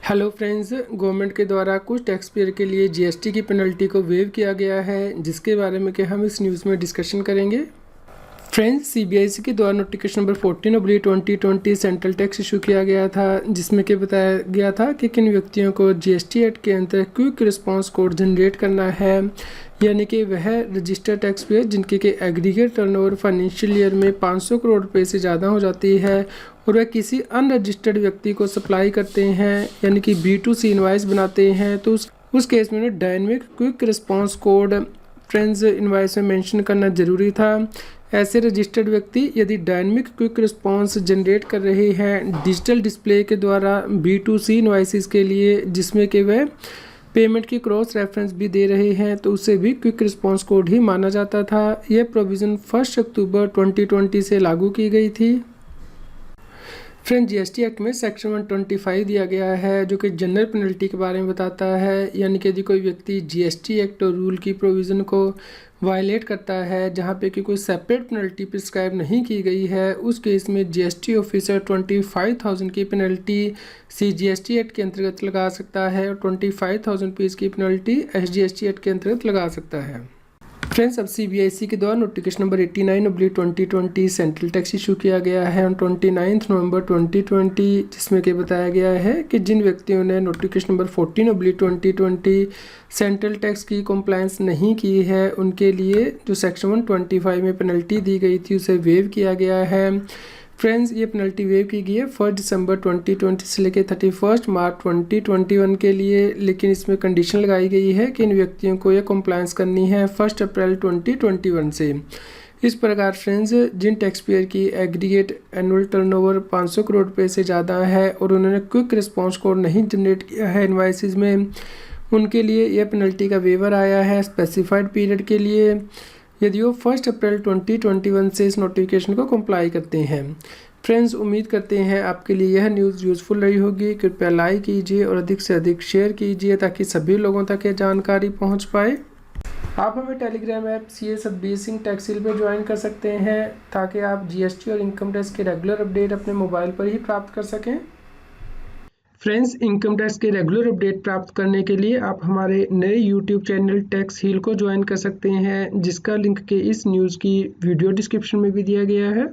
Hello friends, government के द्वारा कुछ टैक्स पेयर के लिए जीएसटी की पेनल्टी को वेव किया गया है, जिसके बारे में कि हम इस न्यूज़ में डिस्कशन करेंगे। फ्रेंड्स, सीबीआईसी के द्वारा notification number 14/2020 central tax issue किया गया था, जिसमें कि बताया गया था कि किन व्यक्तियों को जीएसटी एक्ट के अंतर्गत क्विक रिस्पांस कोड जनरेट करना है, यानी कि वह रजिस्टर्ड टैक्स पेयर जिनके के एग्रीगेट टर्नओवर फाइनेंशियल ईयर में 500 करोड़ रुपए से ज़्यादा हो जाती है और वह किसी अनरजिस्टर्ड व्यक्ति को सप्लाई करते हैं, यानी कि B2C इनवाइस बनाते हैं, तो उस केस में dynamic quick response code friends invoice में मेंशन करना ज़रूरी था। ऐसे रजिस्टर्ड व्यक्ति यदि डायनेमिक क्विक रिस्पांस जनरेट कर रहे हैं डिजिटल डिस्प्ले के द्वारा B2C इनवाइसेस के लिए, जिसमें कि वह पेमेंट की क्रॉस रेफरेंस भी दे रहे हैं, तो उसे भी क्विक रिस्पांस कोड ही माना जाता था। यह प्रोविज़न 1 अक्टूबर 2020 से लागू की गई थी। फ्रेंड, जीएसटी एक्ट में सेक्शन 125 दिया गया है, जो कि जनरल पेनल्टी के बारे में बताता है, यानी कि यदि कोई व्यक्ति जीएसटी एक्ट और रूल की प्रोविज़न को वायलेट करता है जहां पे कि कोई सेपरेट पेनल्टी प्रिस्क्राइब नहीं की गई है, उस केस में जीएसटी ऑफिसर 25,000 की पेनल्टी CGST एक्ट के अंतर्गत लगा सकता है और 25,000 रुपीज़ की पेनल्टी SGST एक्ट के अंतर्गत लगा सकता है। फ्रेंड्स, अब सीबीआईसी के द्वारा notification number 89/2020 central tax issue किया गया है ऑन 29 नवंबर 2020, जिसमें कि बताया गया है कि जिन व्यक्तियों ने नोटिफिकेशन नंबर 14/2020 सेंट्रल टैक्स की कंप्लायंस नहीं की है, उनके लिए जो सेक्शन 125 में पेनल्टी दी गई थी उसे वेव किया गया है। फ्रेंड्स, ये पेनल्टी वेव की गई है 1 दिसंबर 2020 से लेकर 31 मार्च 2021 के लिए, लेकिन इसमें कंडीशन लगाई गई है कि इन व्यक्तियों को यह कंप्लायंस करनी है 1 अप्रैल 2021 से। इस प्रकार फ्रेंड्स, जिन टैक्स पेयर की एग्रीगेट एनुअल टर्नओवर 500 करोड़ रुपए से ज़्यादा है और उन्होंने क्विक रिस्पांस कोड नहीं जनरेट किया है इनवाइसेस में, उनके लिए यह पेनल्टी का वेवर आया है स्पेसिफाइड पीरियड के लिए, यदि वो 1 अप्रैल 2021 से इस नोटिफिकेशन को कंप्लाई करते हैं। फ्रेंड्स, उम्मीद करते हैं आपके लिए यह न्यूज़ यूज़फुल रही होगी। कृपया लाइक कीजिए और अधिक से अधिक शेयर कीजिए ताकि सभी लोगों तक ये जानकारी पहुंच पाए। आप हमें Telegram app CA Satbir Singh टैक्सिल पर ज्वाइन कर सकते हैं ताकि आप GST और इनकम टैक्स के रेगुलर अपडेट अपने मोबाइल पर ही प्राप्त कर सकें। फ्रेंड्स, इनकम टैक्स के रेगुलर अपडेट प्राप्त करने के लिए आप हमारे नए YouTube चैनल टैक्स हील को ज्वाइन कर सकते हैं, जिसका लिंक के इस न्यूज़ की वीडियो डिस्क्रिप्शन में भी दिया गया है।